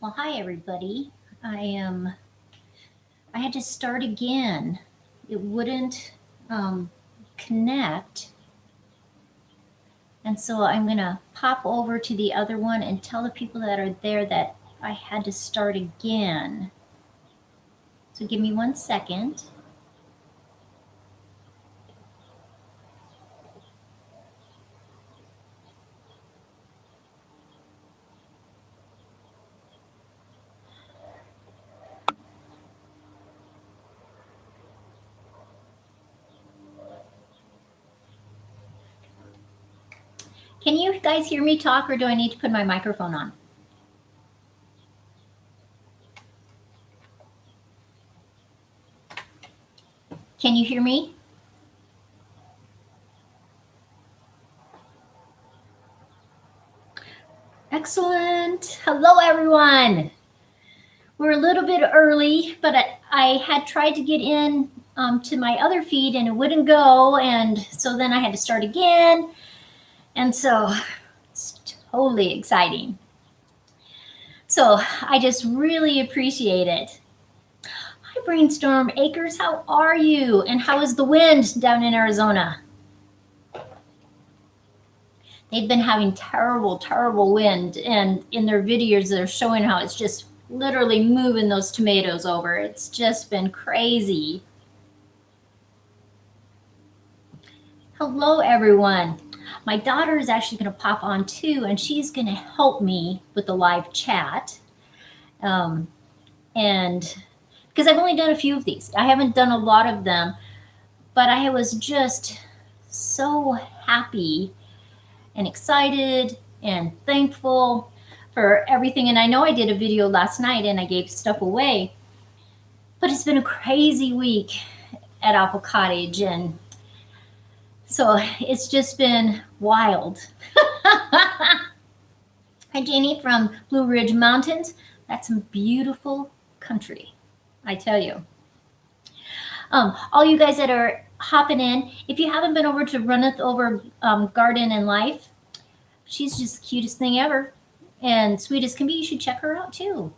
Well, hi everybody. I had to start again. It wouldn't connect. And so I'm going to pop over to the other one and tell the people that are there that I had to start again. So give me 1 second. Can you guys hear me talk, or do I need to put my microphone on? Can you hear me? Excellent. Hello, everyone. We're a little bit early, but I had tried to get in to my other feed and it wouldn't go. And so then I had to start again. And so it's totally exciting. So I just really appreciate it. Hi, Brainstorm Acres. How are you? And how is the wind down in Arizona? They've been having terrible, terrible wind. And in their videos, they're showing how it's just literally moving those tomatoes over. It's just been crazy. Hello, everyone. My daughter is actually going to pop on too, and she's going to help me with the live chat. And because I've only done a few of these, I haven't done a lot of them, but I was just so happy and excited and thankful for everything. And I know I did a video last night and I gave stuff away, but it's been a crazy week at Apple Cottage, and so it's just been wild. Hi, Janie from Blue Ridge Mountains. That's some beautiful country, I tell you. All you guys that are hopping in, if you haven't been over to Runneth Over Garden and Life, she's just the cutest thing ever and sweet as can be. You should check her out too.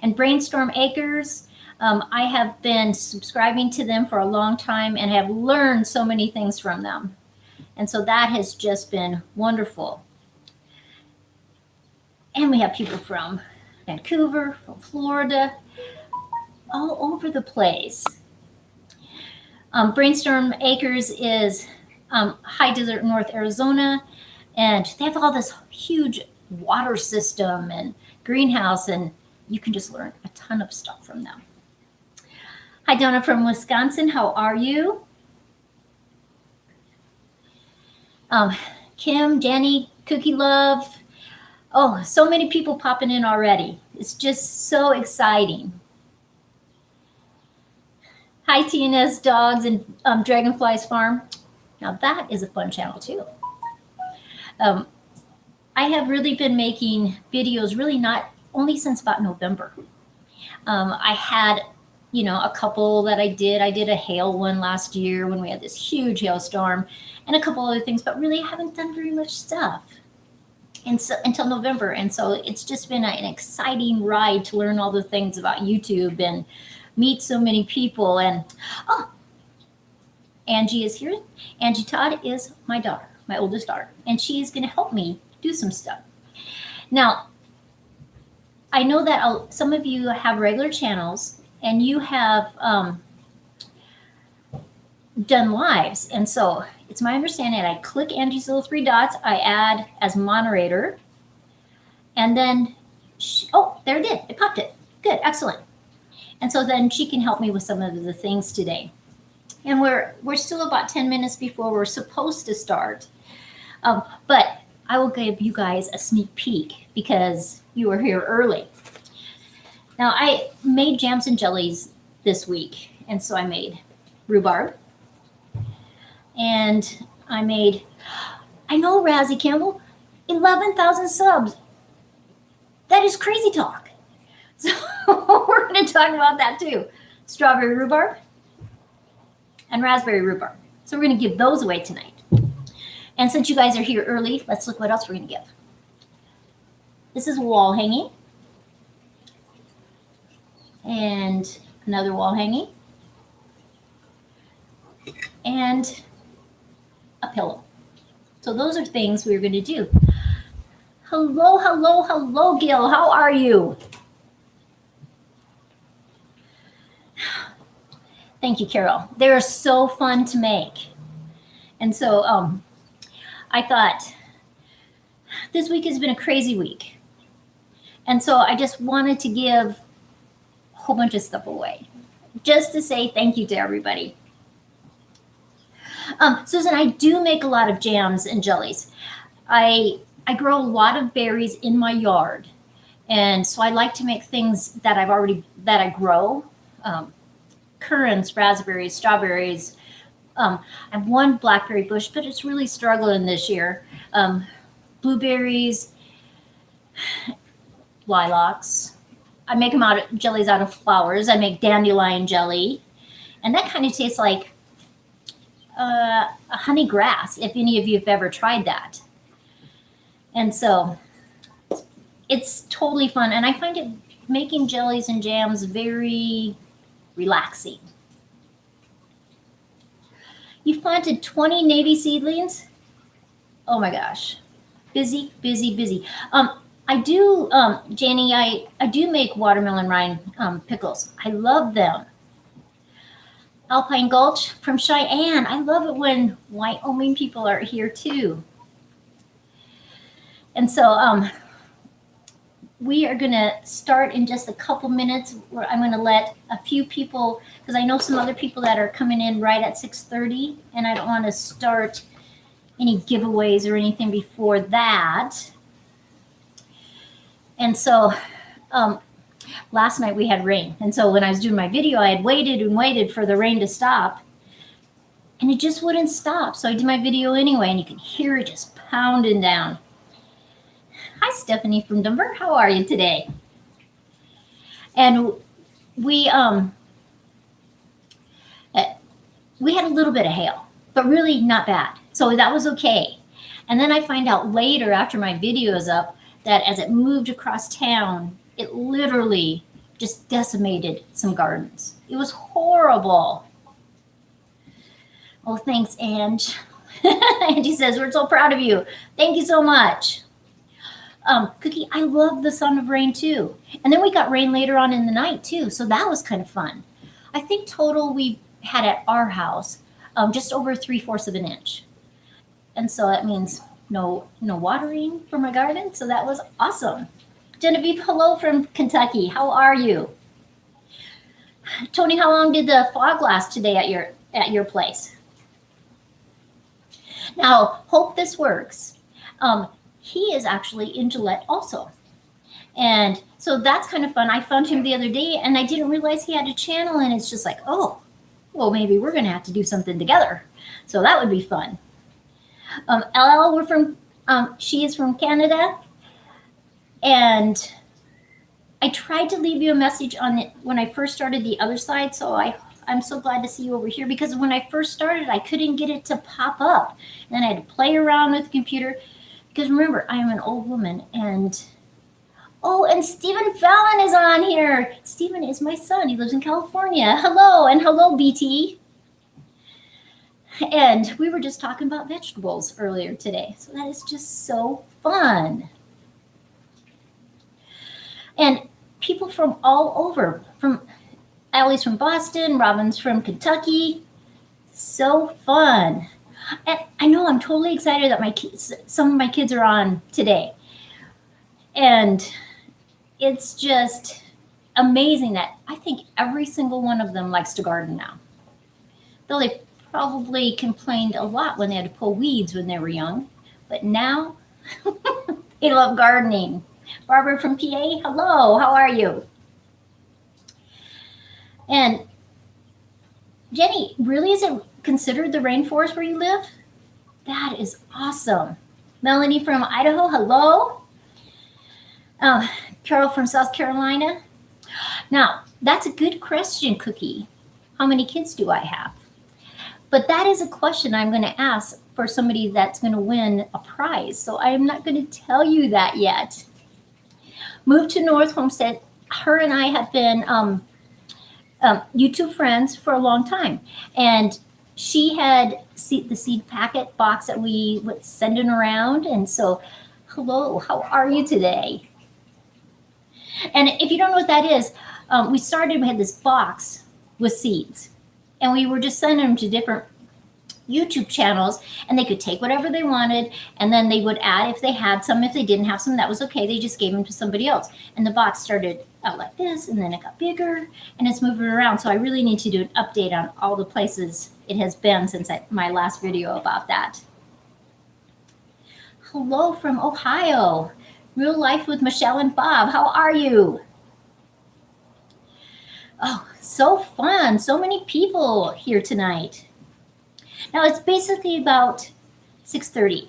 And Brainstorm Acres, I have been subscribing to them for a long time and have learned so many things from them. And so that has just been wonderful. And we have people from Vancouver, from Florida, all over the place. Brainstorm Acres is high desert North Arizona, and they have all this huge water system and greenhouse, and you can just learn a ton of stuff from them. Hi, Donna from Wisconsin. How are you? Kim, Jenny, Cookie Love. Oh, so many people popping in already. It's just so exciting. Hi, TNS Dogs and Dragonflies Farm. Now that is a fun channel too. I have really been making videos really not only since about November. I had, a couple that I did. I did a hail one last year when we had this huge hailstorm and a couple other things, but really haven't done very much stuff until November. And so it's just been an exciting ride to learn all the things about YouTube and meet so many people. And Angie is here. Angie Todd is my daughter, my oldest daughter, and she is going to help me do some stuff. Now, I know that some of you have regular channels and you have done lives. And so it's my understanding I click Angie's little 3 dots, I add as moderator, and then, there it did. It popped it. Good, excellent. And so then she can help me with some of the things today. And we're still about 10 minutes before we're supposed to start. But I will give you guys a sneak peek because you were here early. Now, I made jams and jellies this week. And so I made rhubarb. And I know, Razzie Campbell, 11,000 subs. That is crazy talk. So we're going to talk about that too. Strawberry rhubarb and raspberry rhubarb. So we're going to give those away tonight. And since you guys are here early, let's look what else we're going to give. This is wall hanging. and another wall hanging, and a pillow. So those are things we're going to do. Hello, hello, hello, Gil. How are you? Thank you, Carol. They're so fun to make. And so I thought this week has been a crazy week. And so I just wanted to give a whole bunch of stuff away just to say thank you to everybody. Susan, I do make a lot of jams and jellies. I grow a lot of berries in my yard. And so I like to make things that I grow. Currants, raspberries, strawberries. I have one blackberry bush, but it's really struggling this year. Blueberries, lilacs. I make jellies out of flowers. I make dandelion jelly. And that kind of tastes like a honey grass, if any of you have ever tried that. And so it's totally fun. And I find it making jellies and jams very relaxing. You've planted 20 navy seedlings? Oh my gosh. Busy, busy, busy. I do, Janie, I do make watermelon rind pickles. I love them. Alpine Gulch from Cheyenne. I love it when Wyoming people are here too. And so we are going to start in just a couple minutes. Where I'm going to let a few people, because I know some other people that are coming in right at 6:30, and I don't want to start any giveaways or anything before that. And so last night we had rain. And so when I was doing my video, I had waited and waited for the rain to stop. And it just wouldn't stop. So I did my video anyway, and you can hear it just pounding down. Hi, Stephanie from Denver. How are you today? And we had a little bit of hail, but really not bad. So that was okay. And then I find out later after my video is up that as it moved across town, it literally just decimated some gardens. It was horrible. Oh, thanks, Ange. Angie says, we're so proud of you. Thank you so much. Cookie, I love the sound of rain too. And then we got rain later on in the night too. So that was kind of fun. I think total we had at our house just over 3/4 of an inch. And so that means no watering for my garden. So that was awesome. Genevieve, hello from Kentucky. How are you? Tony, how long did the fog last today at your place? Now, hope this works. He is actually in Gillette also. And so that's kind of fun. I found him the other day and I didn't realize he had a channel, and it's just like, oh, well, maybe we're going to have to do something together. So that would be fun. LL, she is from Canada. And I tried to leave you a message on it when I first started the other side. So I'm so glad to see you over here, because when I first started, I couldn't get it to pop up. And I had to play around with the computer. Because remember, I am an old woman, and Stephen Fallon is on here. Stephen is my son. He lives in California. Hello, and hello, BT. And we were just talking about vegetables earlier today. So that is just so fun. And people from all over, from Allie's from Boston, Robin's from Kentucky. So fun. And I know I'm totally excited that some of my kids are on today. And it's just amazing that I think every single one of them likes to garden now. Though they probably complained a lot when they had to pull weeds when they were young. But now they love gardening. Barbara from PA, hello, how are you? And Jenny, really, is it considered the rainforest where you live? That is awesome. Melanie from Idaho, hello. Carol from South Carolina. Now, that's a good question, Cookie. How many kids do I have? But that is a question I'm going to ask for somebody that's going to win a prize. So I'm not going to tell you that yet. Moved to North Homestead. Her and I have been YouTube friends for a long time. And she had the seed packet box that we would send it around. And so, hello, how are you today? And if you don't know what that is, we had this box with seeds. And we were just sending them to different YouTube channels, and they could take whatever they wanted, and then they would add if they had some. If they didn't have some, that was okay. They just gave them to somebody else. And the box started out like this, and then it got bigger, and it's moving around. So I really need to do an update on all the places it has been since my last video about that. Hello from Ohio. Real Life with Michelle and Bob. How are you? Oh, so fun. So many people here tonight. Now, it's basically about 6:30,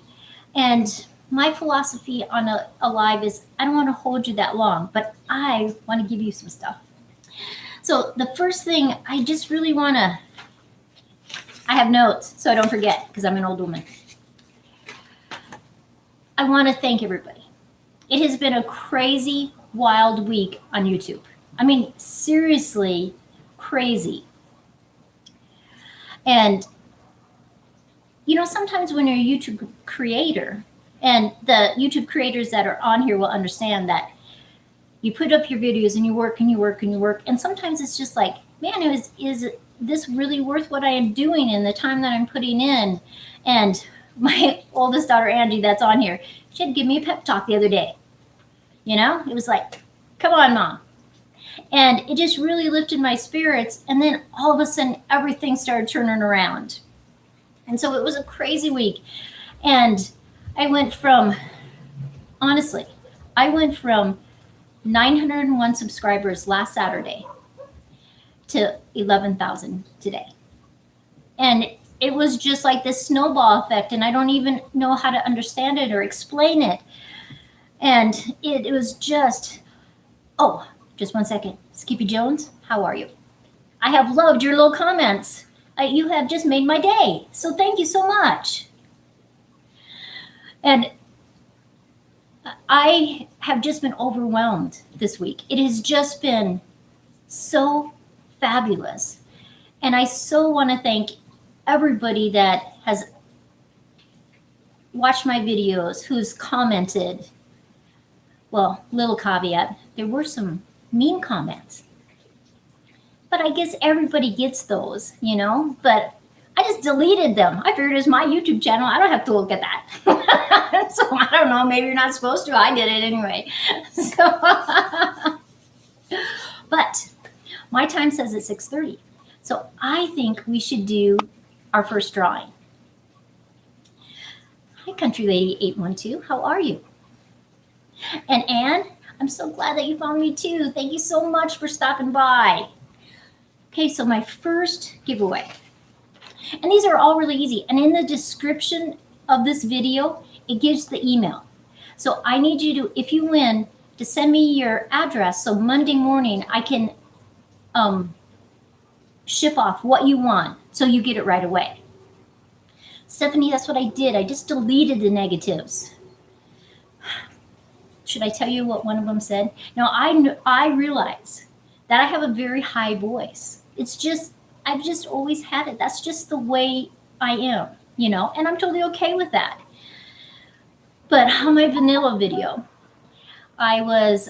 and my philosophy on a live is I don't want to hold you that long, but I want to give you some stuff. So the first thing, I just really want to, I have notes so I don't forget because I'm an old woman. I want to thank everybody. It has been a crazy, wild week on YouTube. I mean, seriously crazy. And you know, sometimes when you're a YouTube creator, and the YouTube creators that are on here will understand that you put up your videos and you work and you work and you work. And sometimes it's just like, man, is this really worth what I am doing and the time that I'm putting in? And my oldest daughter, Angie, that's on here, she had to give me a pep talk the other day. You know, it was like, come on, Mom. And it just really lifted my spirits. And then all of a sudden, everything started turning around. And so it was a crazy week. And I went from, honestly, 901 subscribers last Saturday to 11,000 today. And it was just like this snowball effect. And I don't even know how to understand it or explain it. And it was just, oh, just one second. Skippy Jones, how are you? I have loved your little comments. You have just made my day. So thank you so much. And I have just been overwhelmed this week. It has just been so fabulous. And I so want to thank everybody that has watched my videos, who's commented. Well, little caveat, there were some mean comments. But I guess everybody gets those, you know, but I just deleted them. I figured it's my YouTube channel. I don't have to look at that. So I don't know, maybe you're not supposed to. I did it anyway. So, but my time says it's 6:30. So I think we should do our first drawing. Hi, Country Lady 812. How are you? And Anne, I'm so glad that you found me too. Thank you so much for stopping by. Okay, so my first giveaway. And these are all really easy. And in the description of this video, it gives the email. So I need you to, if you win, to send me your address so Monday morning I can ship off what you want so you get it right away. Stephanie, that's what I did. I just deleted the negatives. Should I tell you what one of them said? Now, I realize that I have a very high voice. It's just, I've just always had it. That's just the way I am, you know, and I'm totally okay with that. But on my vanilla video, I was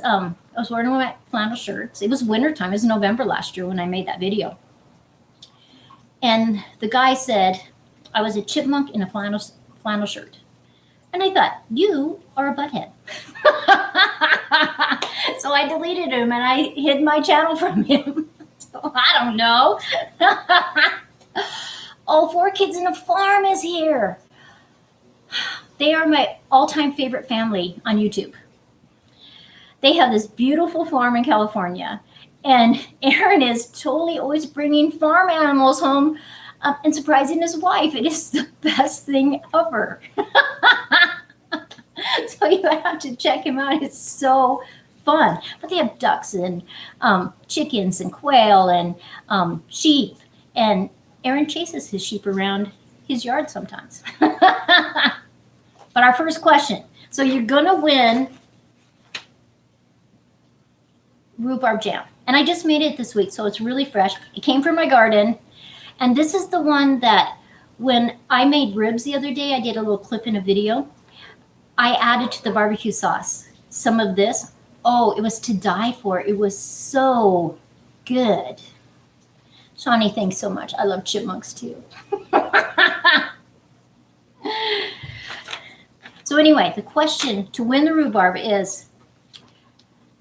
wearing my flannel shirts. It was wintertime. It was November last year when I made that video. And the guy said I was a chipmunk in a flannel shirt. And I thought, you are a butthead. So I deleted him and I hid my channel from him. So I don't know. Oh, 4 Kids in a Farm is here. They are my all-time favorite family on YouTube. They have this beautiful farm in California. And Aaron is totally always bringing farm animals home and surprising his wife. It is the best thing ever. So you have to check him out. It's so fun. But they have ducks and chickens and quail and sheep. And Aaron chases his sheep around his yard sometimes. But our first question. So you're going to win rhubarb jam. And I just made it this week, so it's really fresh. It came from my garden. And this is the one that when I made ribs the other day, I did a little clip in a video. I added to the barbecue sauce some of this. Oh, it was to die for. It was so good. Shawnee, thanks so much. I love chipmunks too. So anyway, the question to win the rhubarb is,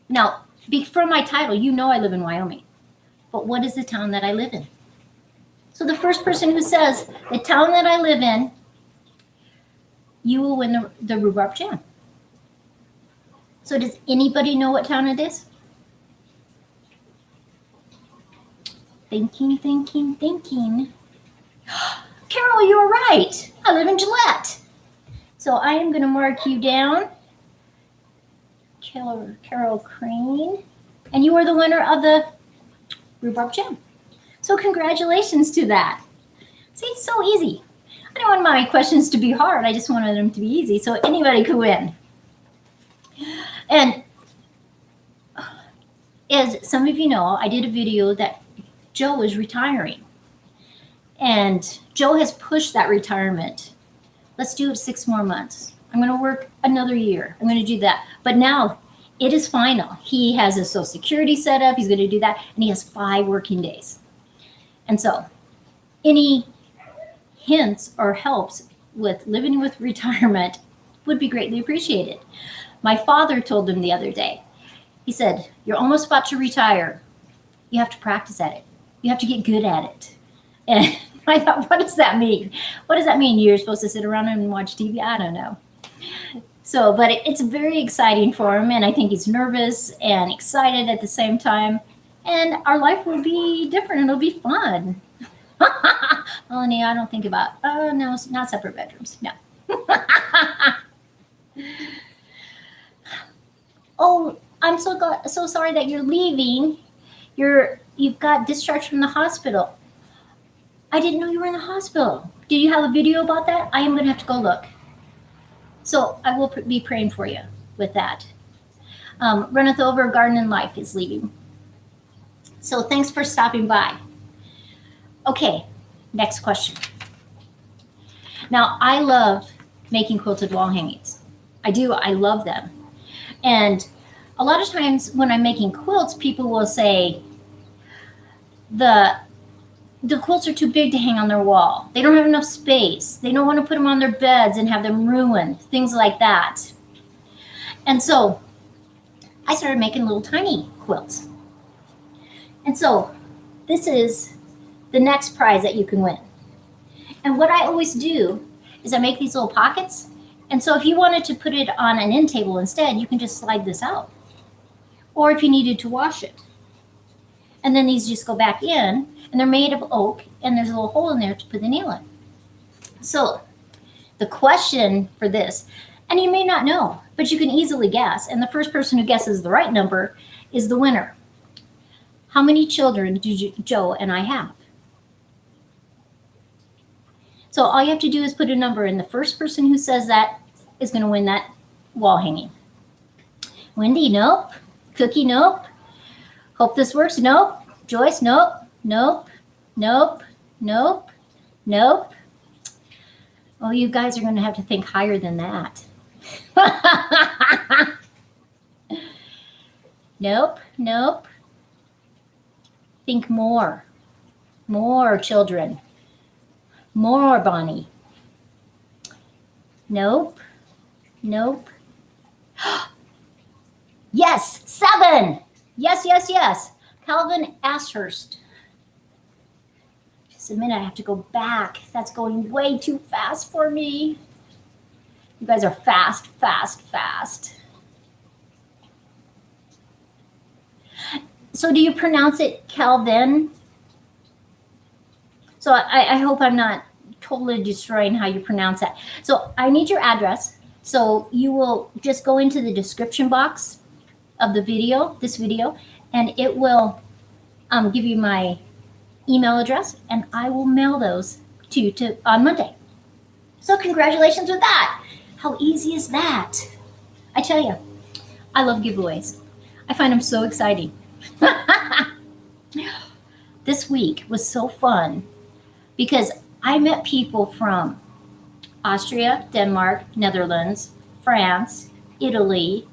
now, from my title, you know I live in Wyoming. But what is the town that I live in? So the first person who says, the town that I live in, you will win the rhubarb jam. So does anybody know what town it is? Thinking, thinking, thinking. Carol, you were right. I live in Gillette. So I am going to mark you down. Carol Crane. And you are the winner of the rhubarb jam. So congratulations to that. See, it's so easy. I don't want my questions to be hard. I just wanted them to be easy so anybody could win. And as some of you know, I did a video that Joe is retiring. And Joe has pushed that retirement. Let's do it 6 more months. I'm going to work another year. I'm going to do that. But now it is final. He has a Social Security set up. He's going to do that. And he has 5 working days. And so any hints or helps with living with retirement would be greatly appreciated. My father told him the other day, he said, you're almost about to retire. You have to practice at it. You have to get good at it. And I thought, what does that mean? What does that mean? You're supposed to sit around and watch TV? I don't know. So, but it's very exciting for him. And I think he's nervous and excited at the same time. And our life will be different and it'll be fun. Melanie, I don't think about, oh, no, it's not separate bedrooms. No. Oh, I'm so sorry that you're leaving. You've got discharged from the hospital. I didn't know you were in the hospital. Did you have a video about that? I am going to have to go look. So I will be praying for you with that. Runneth Over Garden and Life is leaving. So thanks for stopping by. Okay, next question. Now, I love making quilted wall hangings. I do. I love them. And a lot of times when I'm making quilts, people will say the quilts are too big to hang on their wall. They don't have enough space. They don't want to put them on their beds and have them ruined, things like that. And so I started making little tiny quilts. And so this is the next prize that you can win. And what I always do is I make these little pockets. And so if you wanted to put it on an end table instead, you can just slide this out. Or if you needed to wash it. And then these just go back in, and they're made of oak, and there's a little hole in there to put the nail in. So the question for this, and you may not know, but you can easily guess, and the first person who guesses the right number is the winner. How many children do Joe and I have? So all you have to do is put a number, and the first person who says that is going to win that wall hanging. Wendy, nope. Cookie, nope. Hope this works, nope. Joyce, nope. Nope. Nope. Nope. Nope. Oh, you guys are going to have to think higher than that. Nope. Nope. Think more. More children. More, Bonnie. Nope. Nope. Yes, 7. Yes, yes, yes. Calvin Ashurst. Just a minute, I have to go back. That's going way too fast for me. You guys are fast, fast, fast. So do you pronounce it Calvin? So I hope I'm not totally destroying how you pronounce that. So I need your address. So you will just go into the description box of the video, this video, and it will give you my email address, and I will mail those to you on Monday. So congratulations with that. How easy is that? I tell you, I love giveaways. I find them so exciting. This week was so fun because I met people from Austria, Denmark, Netherlands, France, Italy,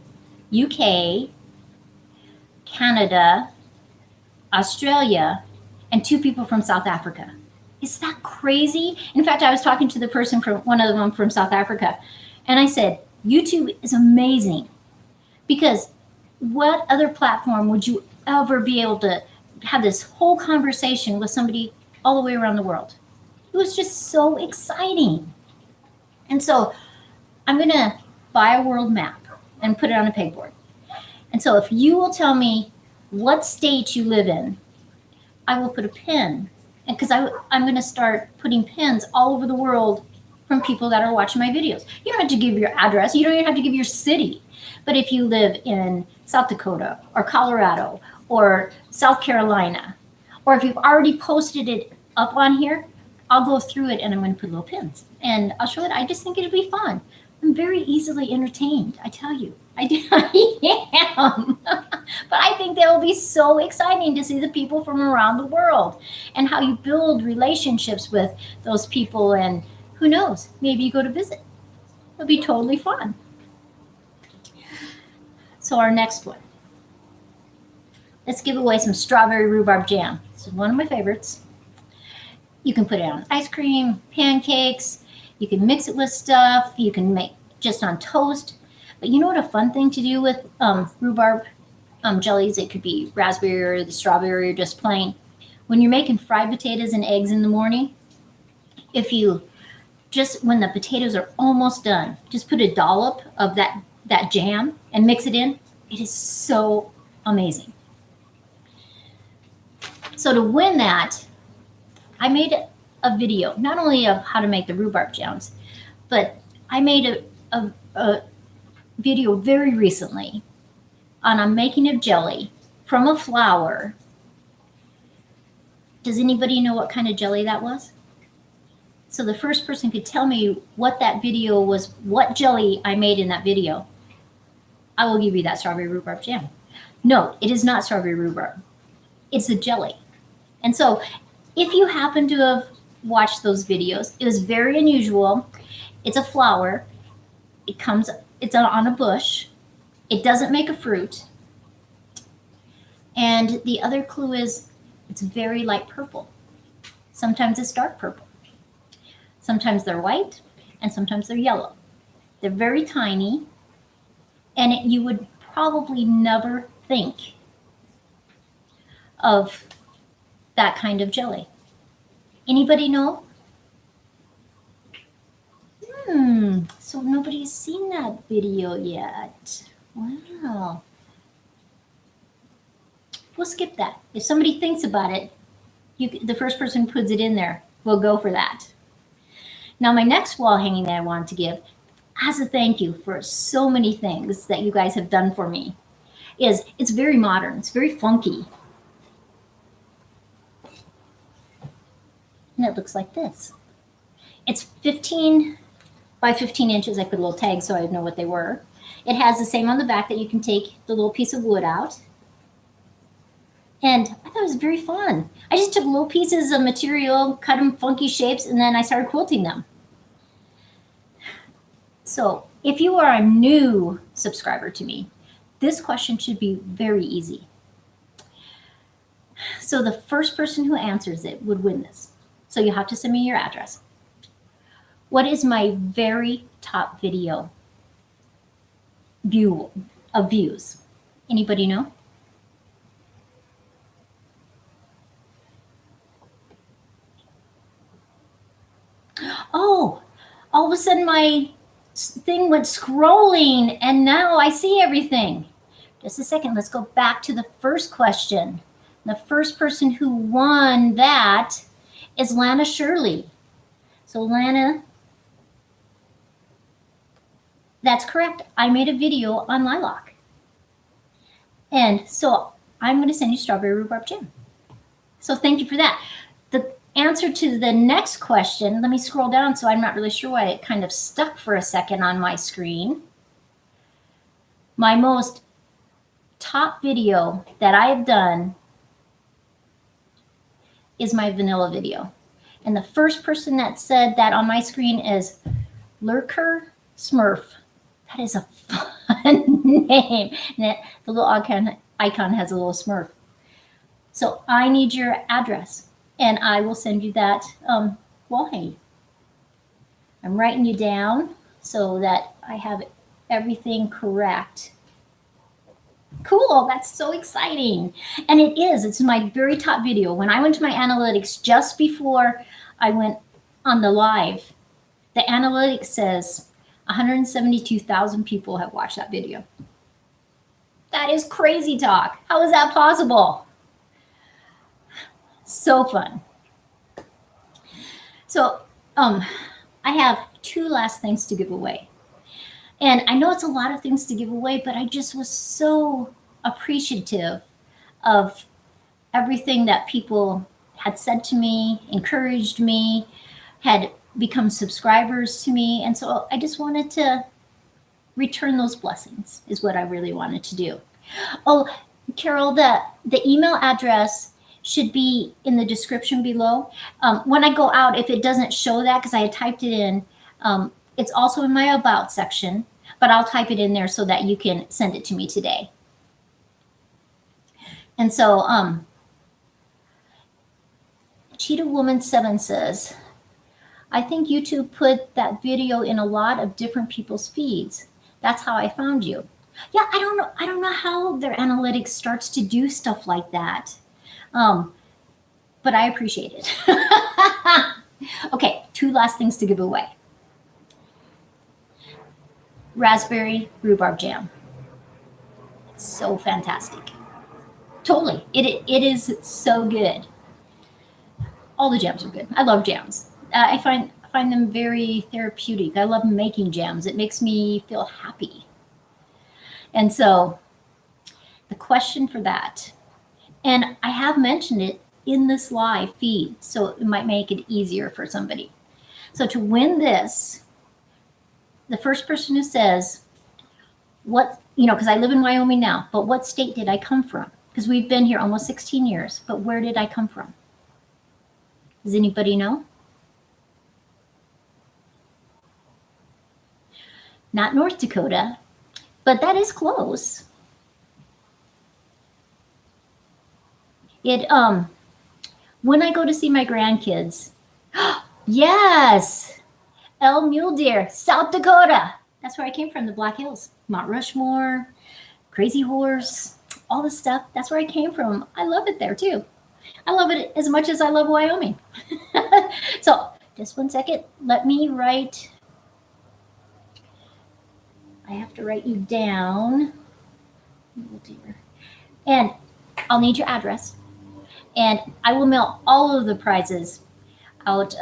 UK, Canada, Australia, and 2 people from South Africa. Is that crazy? In fact, I was talking to the person from one of them from South Africa, and I said, YouTube is amazing because what other platform would you ever be able to have this whole conversation with somebody all the way around the world? It was just so exciting. And so I'm going to buy a world map and put it on a pegboard. And so if you will tell me what state you live in, I will put a pin. And because I'm going to start putting pins all over the world from people that are watching my videos. You don't have to give your address. You don't even have to give your city. But if you live in South Dakota or Colorado or South Carolina, or if you've already posted it up on here, I'll go through it and I'm going to put little pins. And I'll show it. I just think it'll be fun. I'm very easily entertained, I tell you. I am. But I think that will be so exciting to see the people from around the world and how you build relationships with those people. And who knows, maybe you go to visit. It'll be totally fun. So our next one. Let's give away some strawberry rhubarb jam. This is one of my favorites. You can put it on ice cream, pancakes. You can mix it with stuff. You can make just on toast. But you know what a fun thing to do with rhubarb jellies? It could be raspberry or the strawberry or just plain. When you're making fried potatoes and eggs in the morning, if you just, when the potatoes are almost done, just put a dollop of that jam and mix it in. It is so amazing. So to win that, I made a video, not only of how to make the rhubarb jams, but I made a video very recently on making a jelly from a flour. Does anybody know what kind of jelly that was? So the first person could tell me what that video was, what jelly I made in that video, I will give you that strawberry rhubarb jam. No, it is not strawberry rhubarb. It's a jelly. And so if you happen to have watched those videos, it was very unusual. It's a flower. It's on a bush. It doesn't make a fruit. And the other clue is it's very light purple. Sometimes it's dark purple. Sometimes they're white and sometimes they're yellow. They're very tiny, and you would probably never think of that kind of jelly. Anybody know? So nobody's seen that video yet. Wow. We'll skip that. If somebody thinks about it, the first person who puts it in there will go for that. Now, my next wall hanging that I wanted to give as a thank you for so many things that you guys have done for me is it's very modern. It's very funky. And it looks like this. It's 15 by 15 inches. I put a little tag so I'd know what they were. It has the same on the back that you can take the little piece of wood out. And I thought it was very fun. I just took little pieces of material, cut them funky shapes, and then I started quilting them. So if you are a new subscriber to me, this question should be very easy. So the first person who answers it would win this. So you have to send me your address. What is my very top video views? Anybody know? Oh, all of a sudden my thing went scrolling and now I see everything. Just a second, let's go back to the first question. The first person who won that is Lana Shirley. So Lana, that's correct. I made a video on lilac. And so I'm going to send you strawberry rhubarb jam. So thank you for that. The answer to the next question, let me scroll down so I'm not really sure why it kind of stuck for a second on my screen. My most top video that I have done is my vanilla video. And the first person that said that on my screen is Lurker Smurf. That is a fun name. And the little icon has a little Smurf. So I need your address, and I will send you that wall hanging. I'm writing you down so that I have everything correct. Cool, that's so exciting. And it is, it's my very top video. When I went to my analytics just before I went on the live, the analytics says 172,000 people have watched that video. That is crazy talk. How is that possible? So fun. So I have two last things to give away. And I know it's a lot of things to give away, but I just was so appreciative of everything that people had said to me, encouraged me, had become subscribers to me. And so I just wanted to return those blessings is what I really wanted to do. Oh, Carol, the email address should be in the description below. When I go out, if it doesn't show that, because I had typed it in, it's also in my About section, but I'll type it in there so that you can send it to me today. And so Cheetah Woman 7 says, I think YouTube put that video in a lot of different people's feeds. That's how I found you. Yeah, I don't know how their analytics starts to do stuff like that. But I appreciate it. Okay, two last things to give away. Raspberry rhubarb jam. It's so fantastic. Totally, it is so good. All the jams are good. I love jams. I find them very therapeutic. I love making jams. It makes me feel happy. And so the question for that, and I have mentioned it in this live feed, so it might make it easier for somebody. So to win this, the first person who says, what, because I live in Wyoming now, but what state did I come from? Because we've been here almost 16 years, but where did I come from? Does anybody know? Not North Dakota, but that is close. When I go to see my grandkids, yes, El Mule Deer, South Dakota. That's where I came from, the Black Hills, Mount Rushmore, Crazy Horse, all this stuff. That's where I came from. I love it there too. I love it as much as I love Wyoming. So just one second. Let me write. I have to write you down. Oh dear. And I'll need your address. And I will mail all of the prizes out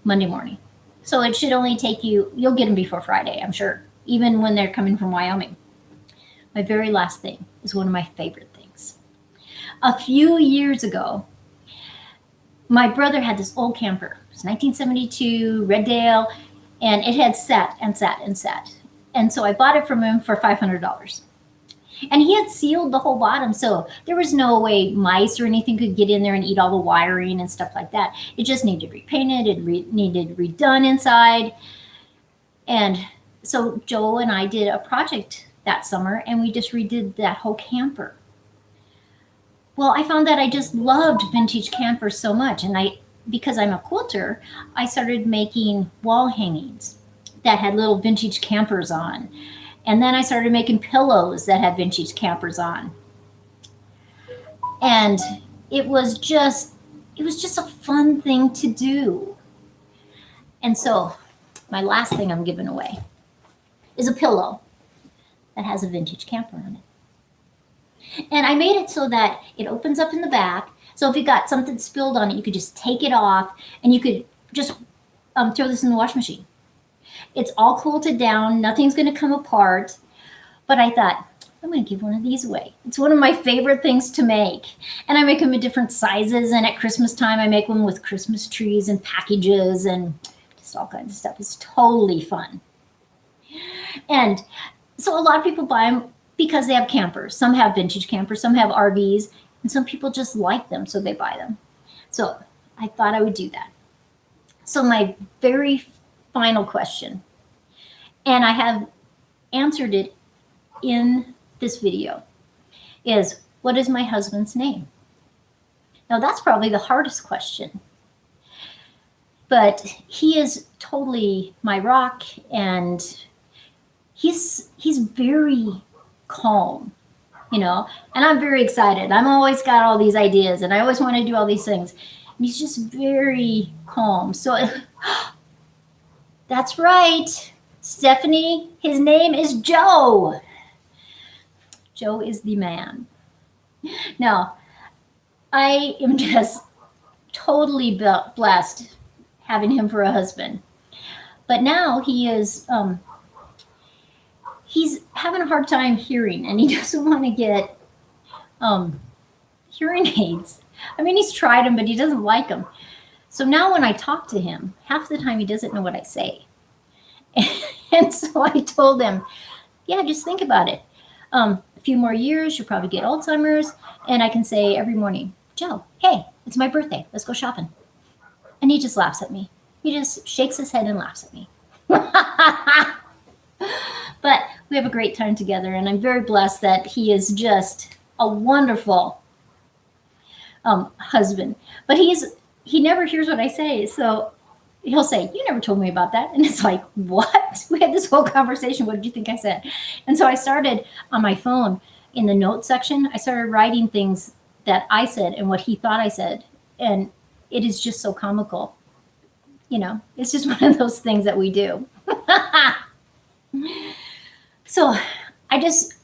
Monday morning. So it should only take you'll get them before Friday, I'm sure, even when they're coming from Wyoming. My very last thing is one of my favorite things. A few years ago, my brother had this old camper. It was 1972, Red Dale, and it had sat and sat and sat. And so I bought it from him for $500. And he had sealed the whole bottom, so there was no way mice or anything could get in there and eat all the wiring and stuff like that. It just needed repainted, it needed redone inside. And so Joe and I did a project that summer, and we just redid that whole camper. Well, I found that I just loved vintage campers so much, and because I'm a quilter, I started making wall hangings that had little vintage campers on. And then I started making pillows that had vintage campers on. And it was just a fun thing to do. And so my last thing I'm giving away is a pillow that has a vintage camper on it. And I made it so that it opens up in the back. So if you got something spilled on it, you could just take it off and you could just throw this in the wash machine. It's all quilted down. Nothing's going to come apart. But I thought, I'm going to give one of these away. It's one of my favorite things to make. And I make them in different sizes. And at Christmas time, I make them with Christmas trees and packages and just all kinds of stuff. It's totally fun. And so a lot of people buy them because they have campers. Some have vintage campers, some have RVs, and some people just like them, so they buy them. So I thought I would do that. So my very final question, and I have answered it in this video, is what is my husband's name? Now that's probably the hardest question, but he is totally my rock, and he's very calm, you know, and I'm very excited. I'm always got all these ideas and I always want to do all these things. And he's just very calm. So that's right, Stephanie, his name is Joe. Joe is the man. Now, I am just totally blessed having him for a husband. But now he is, he's having a hard time hearing, and he doesn't want to get hearing aids. I mean, he's tried them, but he doesn't like them. So now when I talk to him, half the time he doesn't know what I say. And so I told him, yeah, just think about it. A few more years, you'll probably get Alzheimer's. And I can say every morning, Joe, hey, it's my birthday. Let's go shopping. And he just laughs at me. He just shakes his head and laughs at me. But we have a great time together, and I'm very blessed that he is just a wonderful husband. But he never hears what I say, so he'll say, you never told me about that. And it's like, what? We had this whole conversation. What did you think I said? And so I started on my phone in the notes section. I started writing things that I said and what he thought I said. And it is just so comical. You know, it's just one of those things that we do. So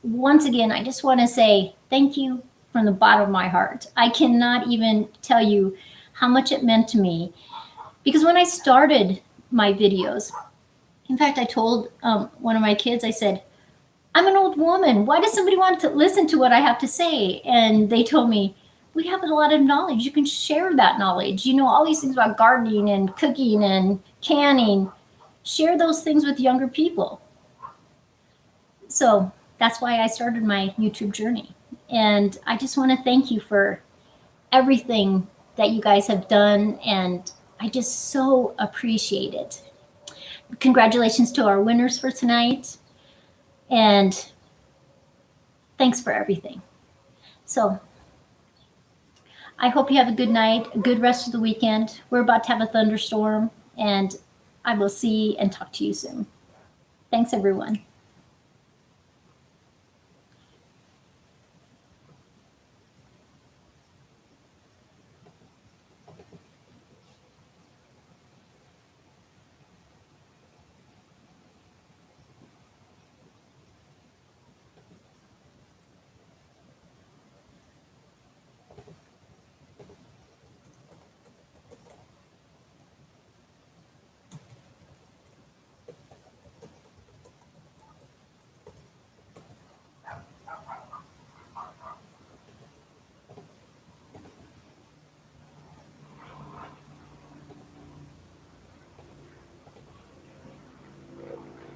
once again, I just want to say thank you from the bottom of my heart. I cannot even tell you how much it meant to me. Because when I started my videos, in fact, I told one of my kids, I said, I'm an old woman. Why does somebody want to listen to what I have to say? And they told me, we have a lot of knowledge. You can share that knowledge. You know, all these things about gardening and cooking and canning. Share those things with younger people. So that's why I started my YouTube journey. And I just want to thank you for everything that you guys have done. And I just so appreciate it. Congratulations to our winners for tonight. And thanks for everything. So I hope you have a good night, a good rest of the weekend. We're about to have a thunderstorm, and I will see and talk to you soon. Thanks, everyone.